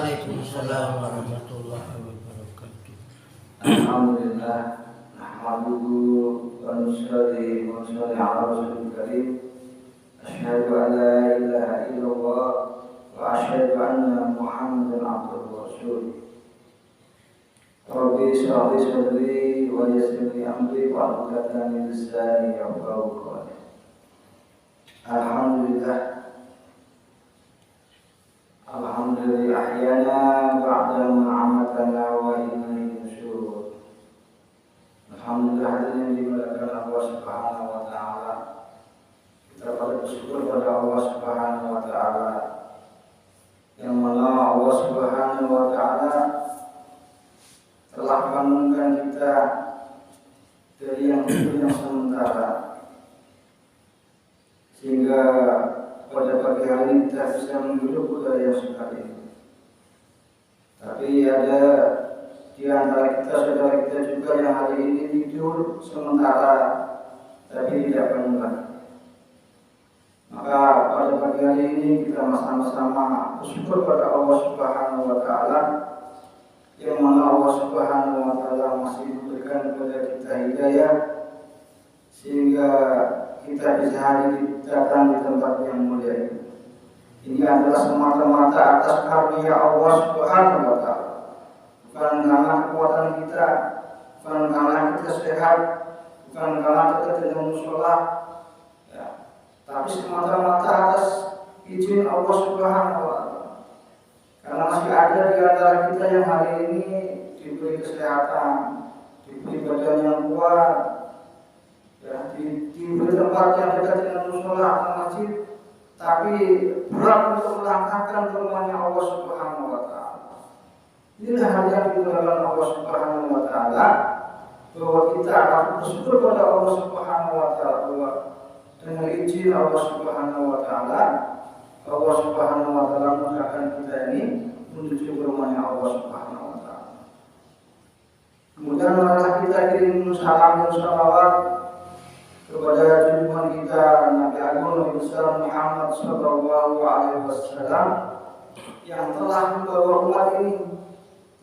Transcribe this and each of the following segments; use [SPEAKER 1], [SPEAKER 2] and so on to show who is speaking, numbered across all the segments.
[SPEAKER 1] Waalaikumsalam warahmatullahi wabarakatuh.
[SPEAKER 2] Alhamdulillah, nahmaduhu wa nusalli wa nusalli ala rasulil karim. Asyhadu an la ilaha illallah wa asyhadu anna Muhammadan abduhu wa rasuluh. Rabbi shrah li sadri wa yassir li amri wa hlul min lisani yafqahu qawli. Alhamdulillah ahyana ba'da ma amatana wa ilayhi nusyur. Alhamdulillah yang dimuliakan Allah Subhanahu wa taala. Kita patut bersyukur pada Allah Subhanahu wa taala. Yang mana Allah Subhanahu wa taala telah bangunkan kita dari yang hidup yang sementara, sehingga pada pagi hari ini kita bisa menghidup budaya yang suka ini. Tapi ada di antara kita, saudara kita juga yang hari ini tidur sementara tapi tidak bangun. Maka pada pagi hari ini kita sama-sama bersyukur pada Allah Subhanahu wa taala, yang mana Allah Subhanahu wa taala masih memberikan kepada kita hidayah sehingga kita bisa hari datang di tempat yang mulia ini. Ini adalah semata-mata atas karunia Allah Subhanahu wa taala. Bukan karena kekuatan kita, bukan karena kita sehat, bukan karena kita tidak sholat, ya. Tapi semata-mata atas izin Allah Subhanahu wa taala. Karena masih ada di antara kita yang hari ini diberi kesehatan, diberi badan yang kuat, ya, di tempat yang dekat dengan musola atau masjid, tapi berat untuk melangkahkan ke rumahnya Allah Subhanahu wa taala. Inilah hal yang dimuliakan Allah Subhanahu wa taala, bahwa kita akan bersyukur pada Allah Subhanahu wa taala, bahwa dengan izin Allah Subhanahu wa taala, Allah Subhanahu wa taala mudahkan kita ini menuju ke rumahnya Allah Subhanahu wa taala. Kemudian malah kita kirim salam dan salawat kepada junjungan kita Nabi Agung Nabi besar Muhammad sallallahu alaihi wasallam yang telah membawa umat ini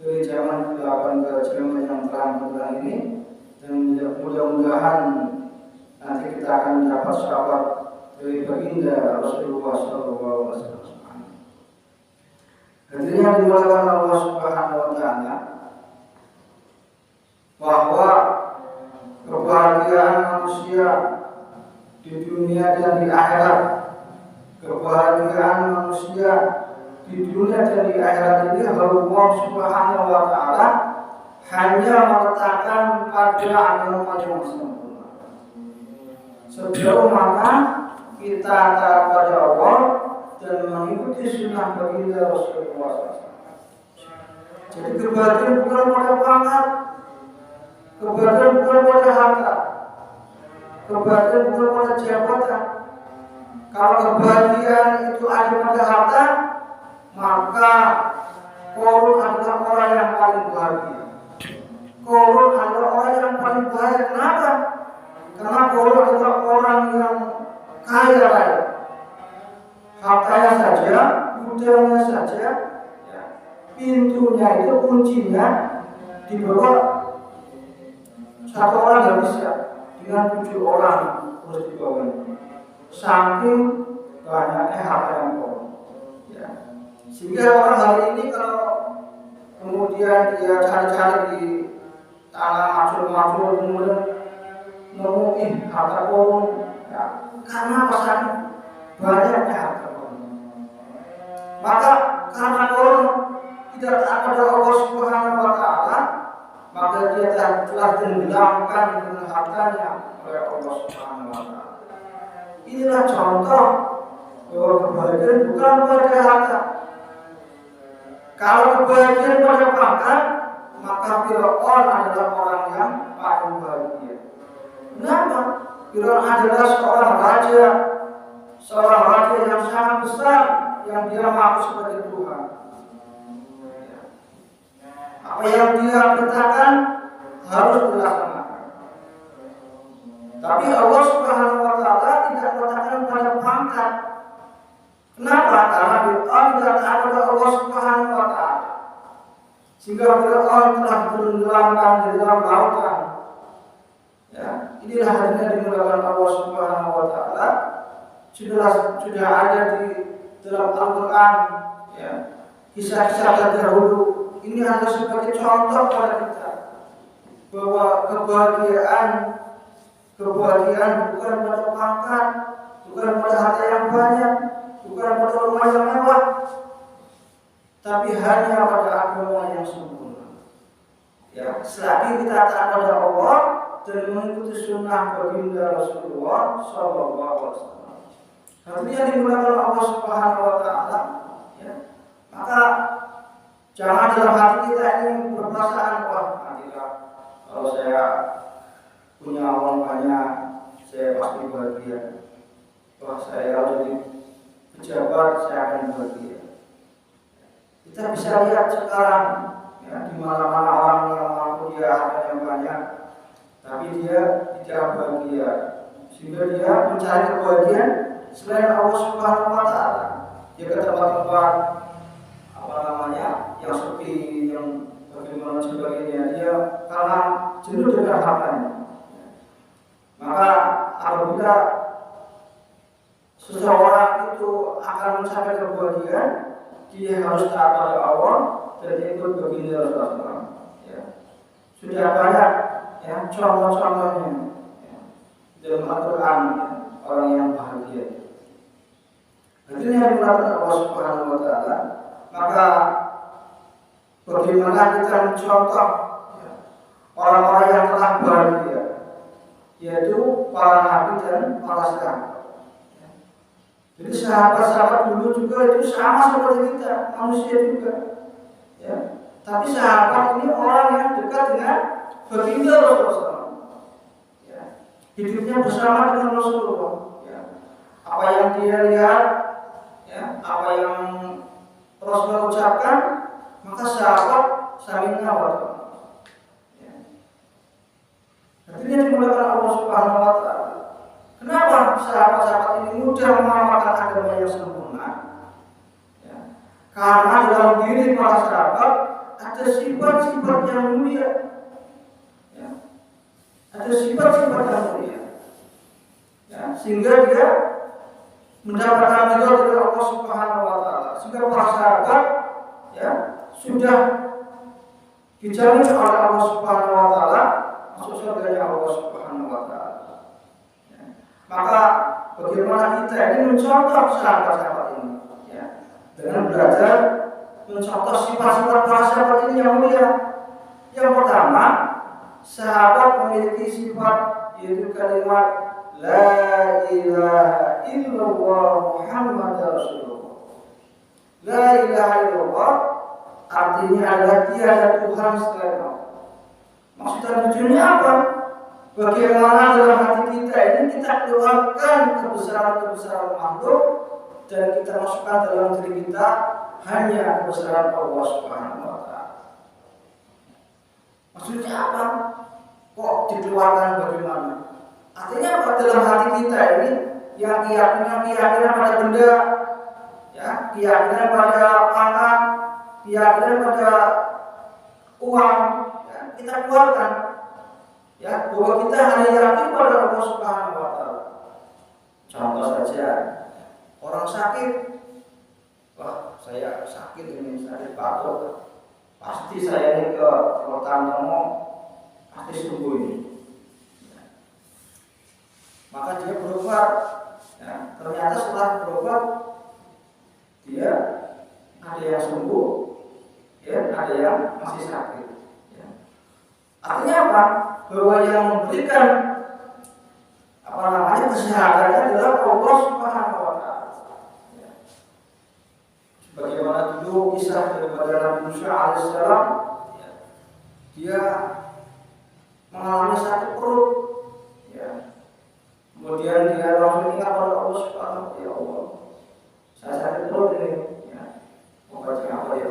[SPEAKER 2] dari zaman ke-8 ke zaman yang terang ini, dan mudah-mudahan nanti kita akan mendapat syafaat dari baginda Rasulullah sallallahu alaihi wasallam. Hadirin yang dimuliakan Allah Subhanahu wa taala, bahwa kebahagiaan manusia di dunia dan di akhirat, kebahagiaan manusia di dunia dan di akhirat ini Allah Subhanahu wa taala hanya meletakkan pada agama yang sempurna. Sejauh mana kita taat pada Allah dan mengikuti sunnah baginda Rasulullah SAW. Jadi kebahagiaan bukan pada pangkat, kebahagiaan bukan pada harta, kebahagiaan bukan pada jabatan. Kalau kebahagiaan itu ada pada harta, maka Korun adalah orang yang paling bahagia. Korun adalah orang yang paling bahagia. Kenapa? Karena Korun adalah orang yang kaya raya. Hartanya saja, budayanya saja, ya, pintunya itu kuncinya dibawa satu orang tidak bisa, dengan 7 orang harus dibawa. Saking banyaknya harta yang Korun, ya. Sehingga orang hari ini kalau kemudian dia cari-cari di tanah macul-macul, kemudian nemu harta Korun, ya, karena pasan banyaknya harta Korun. Maka karena Korun tidak taat pada Allah Subhanahu wa taala, maka dia telah tenggelamkan dengan hartanya oleh Allah Subhanahu wa taala. Inilah contoh bahwa kebahagiaan bukan pada harta. Kalau kebahagiaan pada pangkat, maka Fir'aun adalah orang yang paling bahagia. Kenapa? Fir'aun adalah seorang raja yang sangat besar, yang dia mengaku sebagai Tuhan. Apa yang dia perintahkan harus dilaksanakan. Tapi Allah Subhanahu wa taala tidak meletakkan pada pangkat. Kenapa? Karena Fir'aun tidak taat kepada Allah Subhanahu wa taala. sehingga Fir'aun telah tenggelamkan di dalam lautan. Ya, inilah hadirnya dimulakan Allah Subhanahu wa taala. Sudah ada di dalam Al-Qur'an, ya. Kisah-kisah terdahulu ini adalah sebagai contoh pada kita bahwa kebahagiaan bukan pada pangkat, bukan pada harta yang banyak, bukan pada rumah yang mewah, tapi hanya pada agama yang sempurna. Ya, selagi kita taat pada Allah dan mengikuti sunnah baginda Rasulullah Sallallahu Alaihi Wasallam, artinya dimulakan Allah Subhanahu Wa Taala. Ya, maka jangan dalam hati kita ini berperasaan, wah nantilah kalau saya punya uang banyak, saya pasti bahagia. Wah saya kalau jadi pejabat, saya akan bahagia. Kita bisa lihat sekarang, ya, di mana-mana orang yang mampu dia harta yang banyak, tapi dia tidak bahagia, sehingga dia mencari kebahagiaan selain Allah Subhanahu Wa Taala. Dia ke tempat-tempat yang sepi, yang bagaimana sebagainya, dia karena jenuh dengan hartanya. Maka apabila seseorang itu akan mencapai kebahagiaan, dia harus taat pada Allah dan ikut baginda Rasulullah. Ya. Sudah banyak, ya, contoh-contohnya, ya, dalam Al-Quran, ya, orang yang bahagia. Akhirnya dimulakan Allah Subhanahu Wa Taala. Maka bagaimana kita mencontoh, ya, orang-orang yang telah bahagia, yaitu para nabi dan para sahabat. Jadi sahabat-sahabat dulu juga itu sama seperti kita, manusia juga. Ya. Tapi sahabat ini orang yang dekat dengan baginda Rasulullah. Ya. Hidupnya bersama dengan Rasulullah. Ya. Apa yang dia lihat, ya, apa yang Rasulullah ucapkan, maka sahabat saling ngawal. Ya. Artinya dimulakan Allah Subhanahu Wa Taala. Kenapa sahabat-sahabat ini mudah mengamalkan agama yang sempurna? Ya. Karena dalam diri para sahabat ada sifat-sifat yang mulia. Ya. Ada sifat-sifat yang mulia. Ya. Sehingga dia mendapatkan ridho dari Allah Subhanahu Wa Taala. Sehingga para sahabat, ya, sudah dijamin oleh Allah Subhanahu Wa Taala masuk surga Allah Subhanahu Wa Taala. Maka bagaimana kita ini mencontoh sahabat-sahabat ini, ya, dengan belajar mencontoh sifat-sifat para sahabat ini yang mulia. Yang pertama, sahabat memiliki sifat yaitu kalimat La ilaha illallah Muhammad Rasulullah. La ilaha illallah artinya adalah tiada Tuhan selain Allah. Maksudnya tujuannya apa? Bagaimana dalam hati kita ini kita keluarkan kebesaran-kebesaran makhluk dan kita masukkan dalam diri kita hanya kebesaran Allah Subhanahu Wa Taala. Maksudnya apa? Kok dikeluarkan bagaimana? Artinya apa? Dalam hati kita ini yang keyakinan pada benda, ya, keyakinan pada pangan, keyakinan pada uang, ya, kita keluarkan. Ya, bahwa kita hanya yakin pada Allah Subhanahu Wa Taala. Contoh saja, orang sakit, wah saya sakit ini, sakit batuk, pasti saya ini ke Tantomo, pasti sembuh ini. Ya. Maka dia berobat, ya, ternyata setelah berobat dia ada yang sembuh, ya, ada yang masih sakit. Ya. Artinya apa? Bahwa yang memberikan kesehatannya adalah Allah Subhanahu Wa Taala. Ya. Sebagaimana dulu kisah daripada Nabi Musa alaihissalam, ya, dia mengalami sakit perut, ya. Kemudian dia langsung ingat pada Allah Subhanahu Wa Taala, ya Allah, saya sakit perut ini, ya, obatnya apa ya?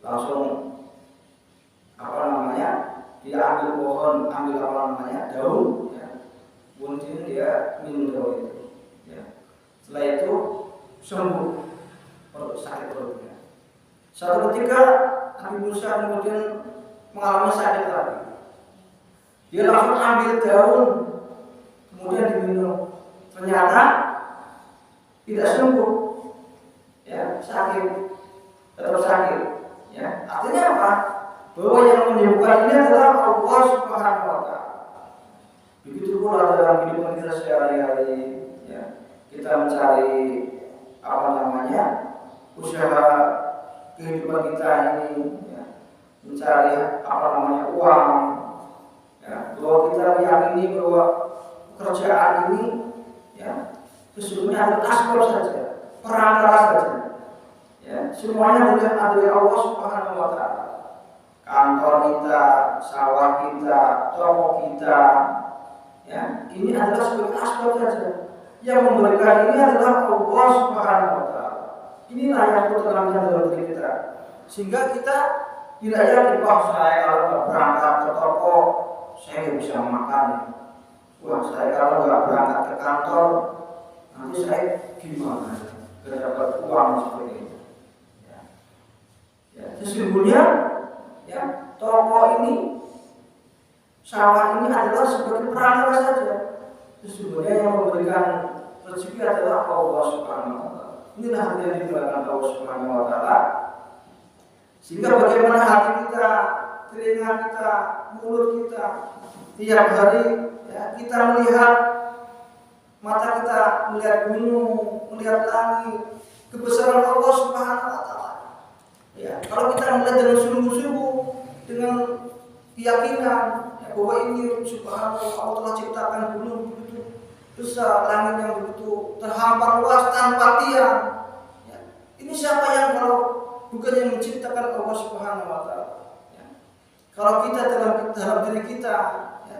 [SPEAKER 2] Langsung dia ambil pohon, daun, ya. Kemudian dia minum daun itu, ya. Setelah itu sembuh sakit perutnya. Suatu ketika Nabi Musa kemudian mengalami sakit lagi. Dia langsung ambil daun, kemudian diminum. Ternyata tidak sembuh, ya, sakit, tetap sakit. Ya, artinya apa? Bahwa yang menyembuhkan ini adalah Allah Subhanahu wa Ta'ala. Begitu pula dalam kehidupan kita sehari-hari, ya, kita mencari usaha kehidupan kita ini, ya, mencari uang, ya, bahwa kita meyakini bahwa pekerjaan ini, ya, sesungguhnya adalah asbab saja, perantara saja, ya, semuanya dari Allah Subhanahu wa Ta'ala. Kantor kita, sawah kita, toko kita, ya, ini adalah sebagai asbab saja. Yang memberikan ini adalah Allah Subhanahu wa Ta'ala. Inilah yang tertanam dalam diri kita, sehingga kita tidak yakin, wah saya kalau berangkat ke toko saya nggak bisa makan. Wah saya kalau nggak berangkat ke kantor nanti saya gimana? Tidak dapat uang seperti itu. Ya. Ya, sesungguhnya, ya, toko ini, sawah ini adalah sebagai perantara saja. Sesungguhnya yang memberikan rezeki adalah Allah Subhanahu wa Ta'ala. Inilah yang diberikan Allah Subhanahu wa Ta'ala. Sehingga bagaimana hati kita, telinga kita, mulut kita, tiap hari, ya, kita melihat, mata kita melihat gunung, melihat langit, kebesaran Allah Subhanahu wa Ta'ala. Ya, kalau kita melihat dengan sungguh-sungguh, dengan keyakinan, ya, bahwa ini Subhanallah, Allah telah ciptakan gunung begitu besar, langit yang begitu terhampar luas tanpa tiang. Ya, ini siapa yang kalau bukan yang menciptakan Allah Subhanahu wa Ta'ala? Ya. Kalau kita dalam diri kita, ya,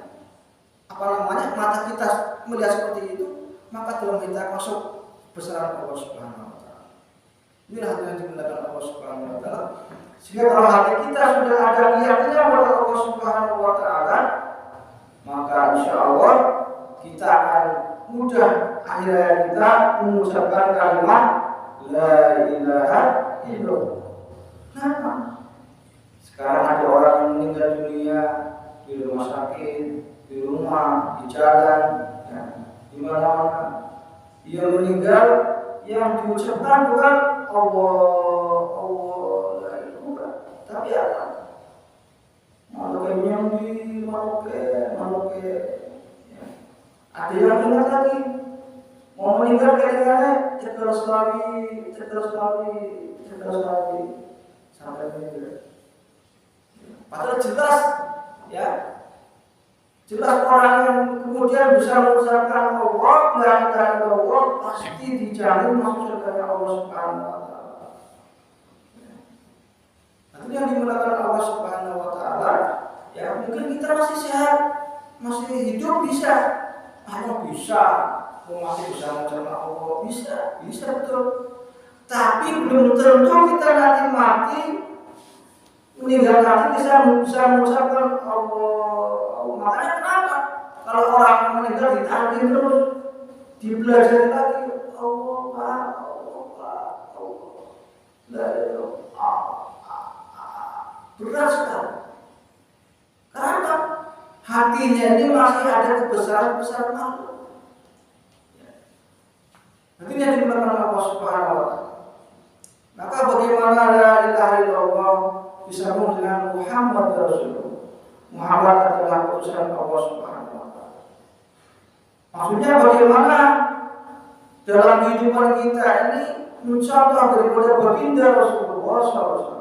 [SPEAKER 2] mata kita melihat seperti itu, maka dalam kita masuk besaran Allah Subhanahu wa Ta'ala. Inilah yang digunakan Allah Subhanahu wa Ta'ala. Sehingga kalau hati kita sudah ada keyakinan pada Allah Subhanahu wa Ta'ala, maka insya Allah kita akan mudah akhirnya kita mengucapkan kalimat La ilaha illallah. Kenapa? Sekarang ada orang yang meninggal dunia di rumah sakit, di rumah, di jalan, ya, di mana-mana. Dia meninggal, yang diucapkan bukan Allah, la ilaha, tapi apa? Maloke. Ya. Ada yang ingat lagi, mau meninggal kelingannya cekel lagi, sampai meninggal. Padahal jelas, ya, jelas orang yang kemudian bisa mengucapkan Allah, la ilaha illallah, pasti dijamin masuk surga Allah Subhanahu wa Ta'ala. Itu yang dimulakan Allah Subhanahu wa Ta'ala. Ya, mungkin kita masih sehat, masih hidup bisa, bisa, masih bisa mengucapkan Allah, bisa betul. Tapi belum tentu kita nanti mati, meninggal nanti bisa mengucapkan Allah. Makanya kenapa? Kalau orang meninggal ditagih terus, dibelajar lagi Allah. Berat sekali. Karena hatinya ini masih ada kebesaran makhluk. Nanti yang dimulakan Allah Subhanahu wa Ta'ala. Maka bagaimana la ilaha illallah disambung dengan Muhammad Rasulullah. Muhammad adalah utusan Allah Subhanahu wa Ta'ala. Maksudnya bagaimana dalam kehidupan kita ini mencontoh daripada baginda Rasulullah SAW.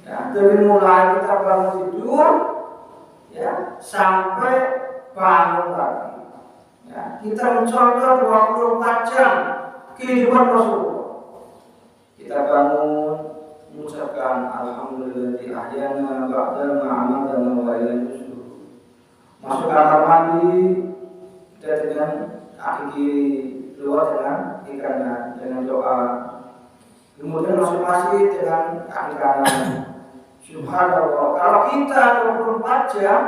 [SPEAKER 2] Ya, dari mulai kita bangun tidur, ya, sampai bangun lagi. Ya, kita mencontoh 24 jam kehidupan Rasulullah. Kita bangun mengucapkan alhamdulillahi ahyana ba'da ma amatana wa ilayhi nusyur. Masuk kamar mandi kita dengan kaki kiri, keluar dengan doa. Kemudian masuk masjid dengan kaki kanan. Subhanallah. Kalau kita 24 jam,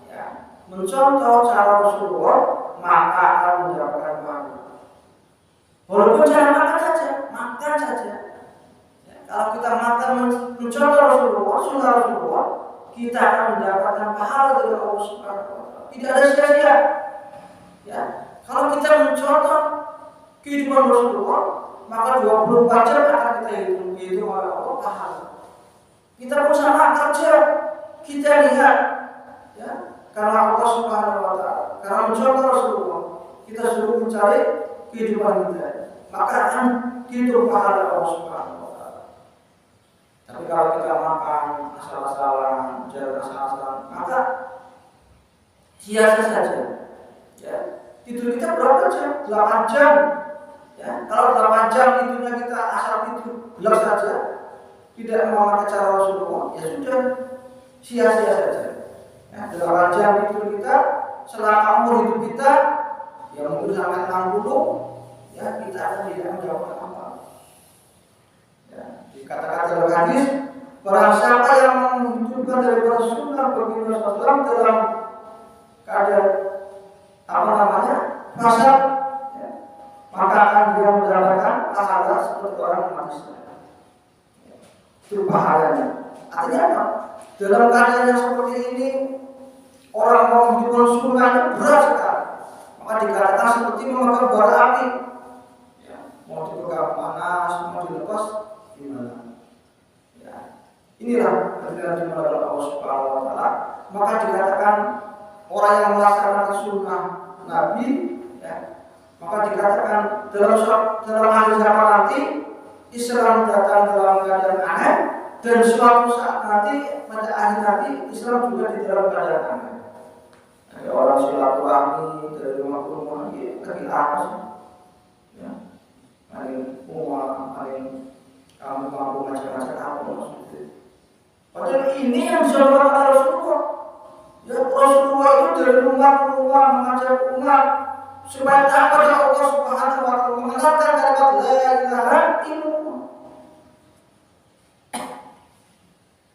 [SPEAKER 2] ya, mencontoh cara Rasulullah, maka akan mendapatkan pahala. Walaupun jangan makan saja. Ya, kalau kita makan sunnah Rasulullah, kita akan mendapatkan pahala dari Allah Subhanahu wa taala. Tidak ada sia-sia. Ya, kalau kita mencontoh kehidupan Rasulullah, maka 24 jam akan kita hitung oleh Allah pahala. Kita berusaha kerja, kita lihat, ya, karena Allah Subhanahu wa taala, karena mencontoh Rasulullah, kita suruh mencari kehidupan kita, maka akan dihitung pahala Allah Subhanahu wa taala. Tapi kalau kita makan asal-asalan, jalan asal-asalan, maka sia-sia saja. Ya, tidur kita berapa jam? 8 jam. Ya, kalau 8 jam tidurnya kita asal tidur gelap saja, tidak memakai cara Rasulullah, ya sudah sia-sia saja. Ya, 8 jam tidur kita selama umur hidup kita, ya mungkin sampai 60, ya kita akan tidak mendapatkan apa. Ya, dikatakan dalam hadis, barang siapa yang menghidupkan daripada sunnah baginda Rasulullah dalam keadaan fasad, ya, maka akan dia mendapatkan pahala seperti orang mati. Itu pahalanya. Artinya apa? Dalam keadaan yang seperti ini, orang mau menghidupkan sunnah itu berat sekali. Maka dikatakan seperti memegang bara api. Ya, mau dipegang panas, mau dilepas gimana? Ya, inilah ketika dimulai Allah Subhanahu wa taala. Maka dikatakan orang yang melaksanakan sunnah Nabi, ya, maka dikatakan dalam akhir zaman nanti Islam datang dalam keadaan aneh, dan suatu saat nanti pada akhir nanti Islam juga di dalam keadaan aneh. Ada orang silaturahmi dari rumah ke rumah lagi apa sih? Ya, paling uang, paling kamu mampu macam-macam apa maksudnya? Padahal ini yang disampaikan oleh Rasulullah. Ya, Rasulullah itu dari rumah ke rumah mengajak umat supaya taat kepada Allah Subhanahu wa taala, mengenalkan kalimat la ilaha illallah.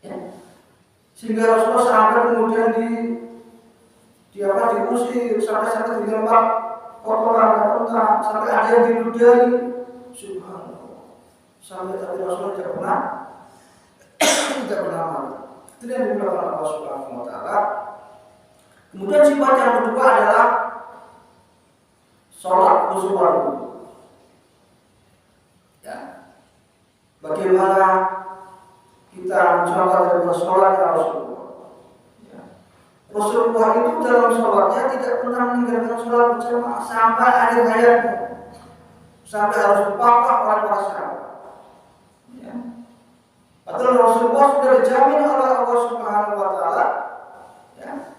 [SPEAKER 2] Ya. Sehingga Rasulullah sampai kemudian diusir, sampai dilempar kotoran unta, sampai ada yang diludahi. Subhanallah. Sampai tapi Rasulullah tidak pernah marah. Itu yang dilakukan Allah Subhanahu wa taala. Kemudian sifat yang kedua adalah sholat khusyuk. Ya, bagaimana kita mencontoh dari sholat Rasulullah? Ya. Rasulullah itu dalam sholatnya tidak pernah meninggalkan sholat berjamaah sampai akhir hayatnya, sampai harus dipapah oleh para sahabat. Ya. Padahal Rasulullah sudah dijamin oleh Allah Subhanahu wa taala, ya,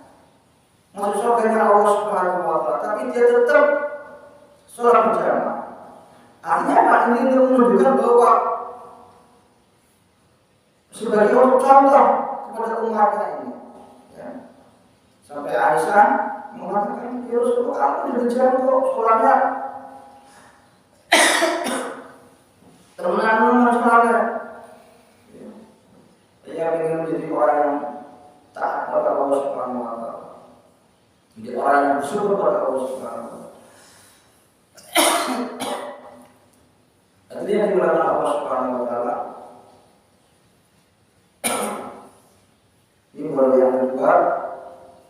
[SPEAKER 2] masuk surganya Allah Subhanahu wa taala, tapi dia tetap sholat berjamaah. Artinya apa? Ini menunjukkan bahwa sebagai contoh kepada umatnya ini, ya. Sampai Aisyah mengatakan, ya Rasulullah, kamu tidak dijamin kok sholatnya teman-teman sholatnya. Dia ingin menjadi orang yang taat kepada Allah Subhanahu wa taala, menjadi orang yang bersyukur kepada Allah Subhanahu wa taala. Artinya yang dilakukan Allah Subhanahu wa taala. Ini baru yang kedua.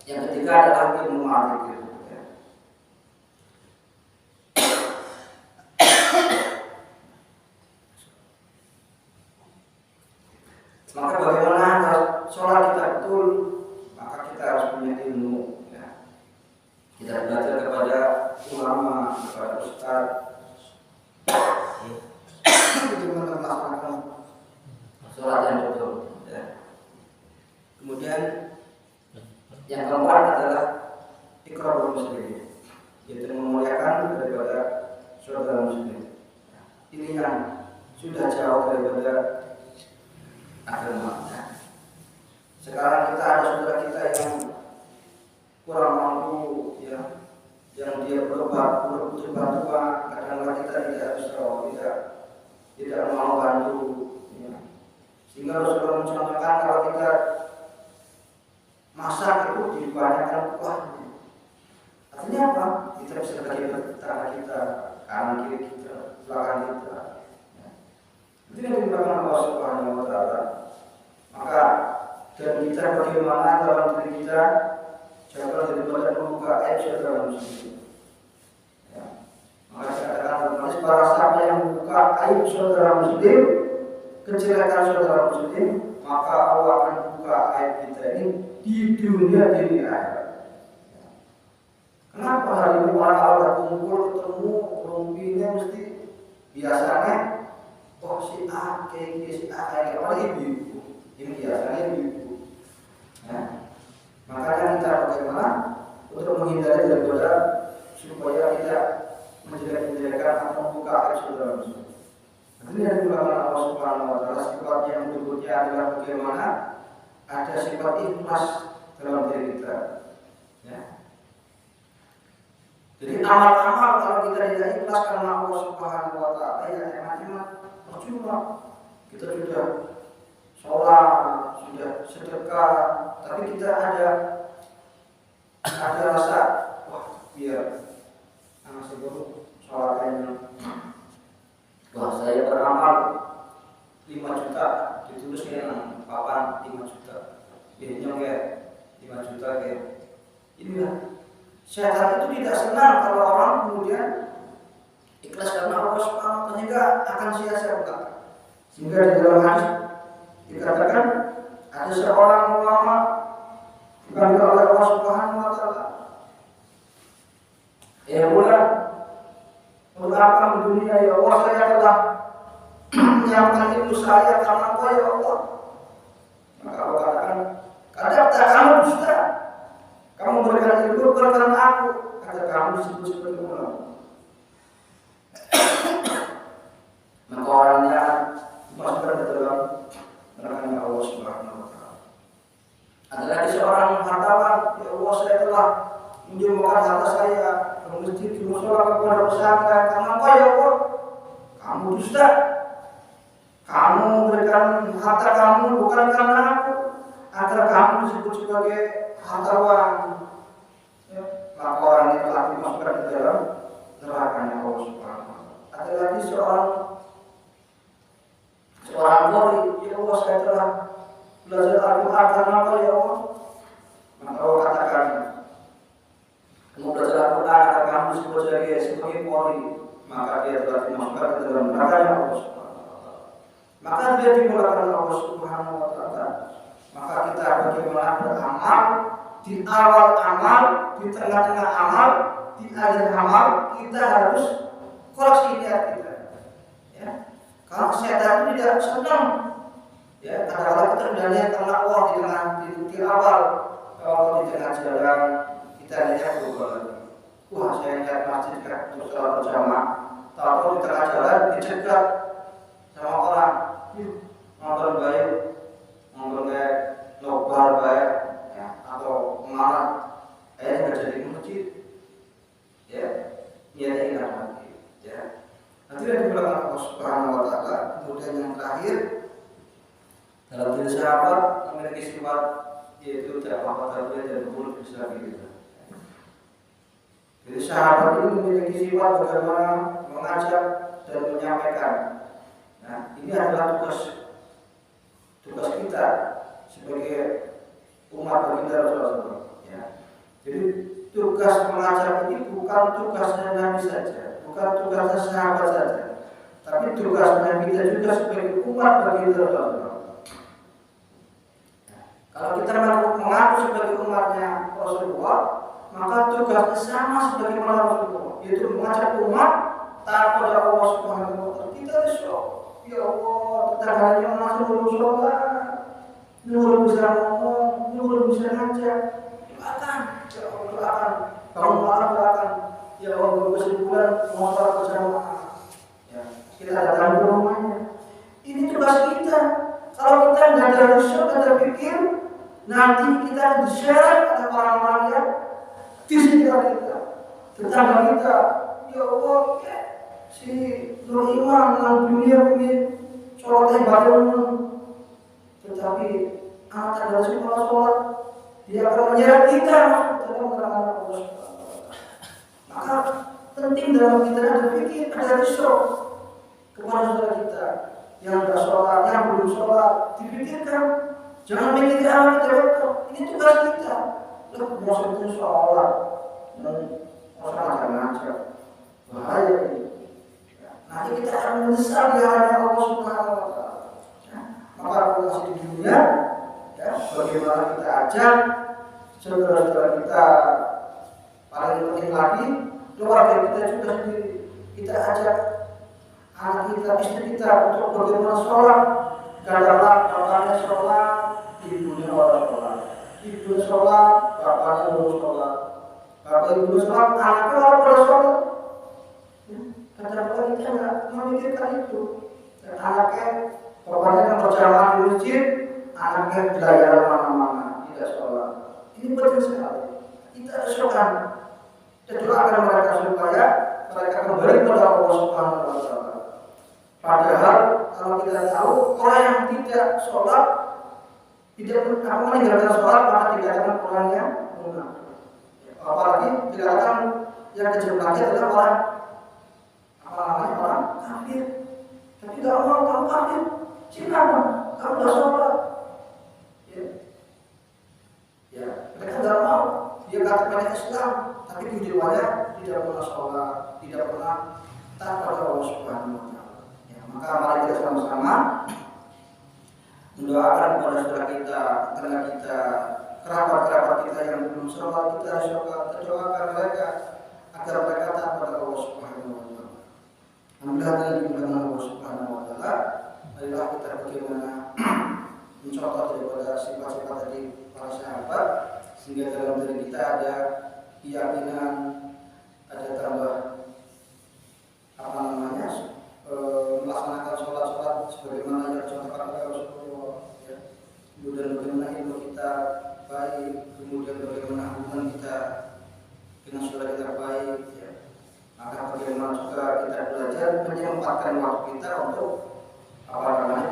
[SPEAKER 2] Yang ketiga adalah ilmu ma'rifah. Maka bagaimana sholat kita betul, maka kita harus punya ilmu, ya. Kita belajar kepada ulama, kepada ustaz, bagaimana melaksanakan sholat yang betul, ya. Kemudian yang keempat adalah ikrar muslim, yaitu memuliakan daripada saudara muslim. Ini yang sudah jauh daripada agama. Sekarang kita ada saudara kita yang kurang mampu, ya, yang dia berobat, butuh bantuan, kadang-kadang kita tidak bisa, tidak mau bantu, ya. Sehingga Rasulullah mencontohkan kalau kita masak itu dibanyakan kuahnya. Artinya apa? Kita bisa bagi tangan kita, kanan kiri kita, belakang kita. Itu yang dilakukan Allah Subhanahu wa taala. Maka dan kita bagaimana dalam diri kita jangan daripada membuka aib saudara muslim. Ya. Maka saya katakan para sahabat yang membuka aib saudara muslim, kejelekan saudara muslim, maka Allah akan buka aib kita ini di dunia di akhirat. Kenapa hari ini orang kalau kumpul ketemu rumpinya mesti biasanya si A kayak si A kayak apa ibu ini biasanya ibu. Ya. Makanya kita bagaimana untuk menghindari daripada supaya tidak menjelek-jelekan atau membuka aib saudara muslim. Nanti yang dilakukan Allah Subhanahu Wa Taala sifat yang berikutnya adalah bagaimana ada sifat ikhlas dalam diri kita. Ya. Jadi amal-amal kalau kita tidak ikhlas karena Allah Subhanahu Wa Taala ya enak-enak percuma. Kita sudah sholat, sudah sedekah, tapi kita ada rasa biar anak sebelum sholatnya saya beramal 5 juta ditulisnya papan 5 juta biasanya kayak 5 juta kayak inilah syaitan itu tidak senang kalau orang kemudian ikhlas karena Allah Subhanahu wa taala sehingga akan sia-sia. Sehingga di dalam hadis dikatakan ada seorang ulama dipanggil oleh Allah Subhanahu wa taala. Mengapa di dunia ya Allah saya telah menyiapkan ilmu saya karena Engkau ya Allah. Maka Allah katakan, kadang-kadang kamu dusta. Kamu berikan ilmu karena aku. Kata kamu disebut sebagai ulama. Maka orangnya masukkan ke dalam neraka Allah Subhanahu wa taala. Ada lagi seorang hartawan, ya Allah saya telah menjumpakan harta saya ke masjid, ke mushola, kepada pesantren karena Engkau ya Allah. Kamu dusta. Kamu berikan harta kamu bukan karena aku, agar kamu disebut sebagai hartawan. Ya, maka orang itu telah dimasukkan ke dalam neraka Allah Subhanahu wa taala. Ada lagi seorang qori, ya Allah saya telah belajar Al-Quran karena apa ya Allah. Maka Allah katakan, kamu belajar Al-Quran agar kamu disebut sebagai qori, maka dia telah dimasukkan ke dalam neraka Allah Subhanahu wa taala. Maka dia dimulakan Allah Subhanahu wa taala. Maka kita bagaimana beramal di awal amal, di tengah-tengah amal, di akhir amal kita harus koreksi niat kita. Ya. Kalau setan itu tidak senang, ya kadang-kadang kita sudah lihat karena Allah di awal, kalau di tengah jalan kita lihat wah saya lihat masjid untuk sholat berjamaah, tahu di tengah jalan dicegat sama orang, nonton baik, nonton kayak nobar baik, ya, atau marah, nggak jadi masjid, ya, niatnya ingat lagi, ya. Nanti yang dibilang Allah Subhanahu wa taala. Kemudian yang terakhir dalam diri sahabat memiliki sifat yaitu tidak apa-apa dan mulut bisa gitu. Jadi sahabat ini memiliki sifat bagaimana mengajak dan menyampaikan. Nah, ini adalah tugas kita sebagai umat baginda Rasulullah. Ya. Jadi tugas mengajak ini bukan tugasnya Nabi saja, bukan tugasnya sahabat saja, tapi tugasnya kita juga sebagai umat baginda Rasulullah. Kalau kita mengaku sebagai umatnya Rasulullah, maka tugasnya sama sebagai Rasulullah, yaitu mengajak umat taat kepada Allah Subhanahu wa taala. Kita besok, ya Allah, tetangganya masuk dulu sholat, nurul bisa ngomong, nurul bisa ngajak, doakan, ya Allah doakan, kamu malam doakan, ya Allah berkesimpulan mau sholat berjamaah, ya kita datang ke rumahnya. Ini tugas kita. Kalau kita nggak ada riset, nggak ada pikir, nanti kita diseret oleh orang-orang yang di sekitar kita, tetangga kita. Ya Allah, ya, si Nur Iman yang dunia punya sholat ibadah, tetapi anak dari sekolah sholat, dia akan menyeret kita dalam neraka Allah. Maka penting dalam kita ada pikir, ada riset kepada saudara kita yang sudah sholat, yang belum sholat, dipikirkan Jangan mikir anak kita, ini tugas kita. Lu mau itu sholat, mau ngajak-ngajak, bahaya ini. Nanti kita akan menyesal di hadapan Allah Subhanahu Wa Taala. Maka aku masih di dunia, ya, bagaimana kita ajak saudara-saudara kita paling penting lagi keluarga kita juga sendiri. Kita ajak anak kita, istri kita untuk bagaimana sholat. Katakanlah bapaknya sholat, ibunya orang sholat, ibu sholat, bapaknya belum sholat, bapak ibu sholat, anaknya orang pada sholat. Katakanlah kita nggak memikirkan itu. Dan anaknya, bapaknya yang berjamaah di masjid, anaknya belajar mana-mana, tidak sholat. Ini penting sekali. Kita sholat. Dan doakan mereka supaya mereka kembali kepada Allah Subhanahu Wa Taala. Padahal kalau kita tahu orang yang tidak sholat, tidak meninggalkan sholat, maka dikatakan orangnya munafik. Apalagi dikatakan yang kejam lagi adalah orang kafir. Tapi kalau mau kamu kafir, silakan, kamu tidak sholat. Ya, mereka tidak mau. Dia katakan Islam, tapi tujuannya tidak pernah sholat, tidak pernah taat pada Allah Subhanahu Wa Taala. Maka mari kita sama-sama mendoakan kepada saudara kita, tetangga kita, kerabat-kerabat kita yang belum sholat, kita doakan mereka agar mereka taat pada Allah Subhanahu Wa Taala. Alhamdulillah dengan dimudahkan Allah Subhanahu Wa Taala, marilah kita bagaimana mencontoh daripada sifat-sifat dari para sahabat, sehingga dalam diri kita ada keyakinan, ada tambah melaksanakan sholat-sholat sebagaimana yang dicontohkan oleh Rasulullah, ya. Kemudian bagaimana ilmu kita baik, kemudian bagaimana hubungan kita dengan saudara kita baik, ya. Maka bagaimana juga kita belajar menyempatkan waktu kita untuk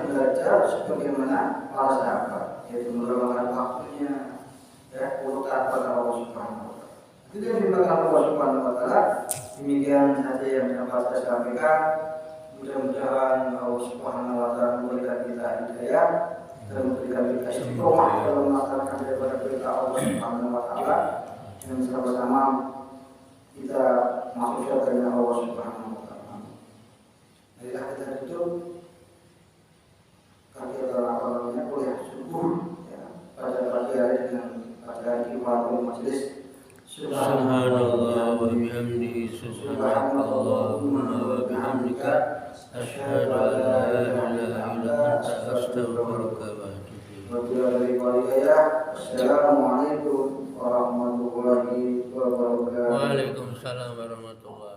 [SPEAKER 2] belajar sebagaimana para sahabat, yaitu meluangkan waktunya, ya, untuk taat pada Allah Subhanahu Wa Taala. Itu yang dimaksud Allah Subhanahu Wa Taala. Demikian saja yang dapat saya sampaikan. Mudah-mudahan Allah Subhanahu Wa Taala memberikan kita hidayah dan memberikan kita istiqomah dalam melaksanakan daripada perintah Allah Subhanahu Wa Taala, dan sama-sama kita masuk surga Allah Subhanahu Wa Taala. Marilah kita tutup kajian kuliah subuh, ya, pada pagi hari dengan pada hari Jumat majelis.
[SPEAKER 1] Subhanallah wa bihamdihi, subhanakallahumma wa bihamdika, asyhadu an la ilaha illa anta, astaghfiruka wa atubu ilaik.
[SPEAKER 2] Assalamualaikum warahmatullahi wabarakatuh.
[SPEAKER 1] Waalaikumsalam warahmatullahi wabarakatuh.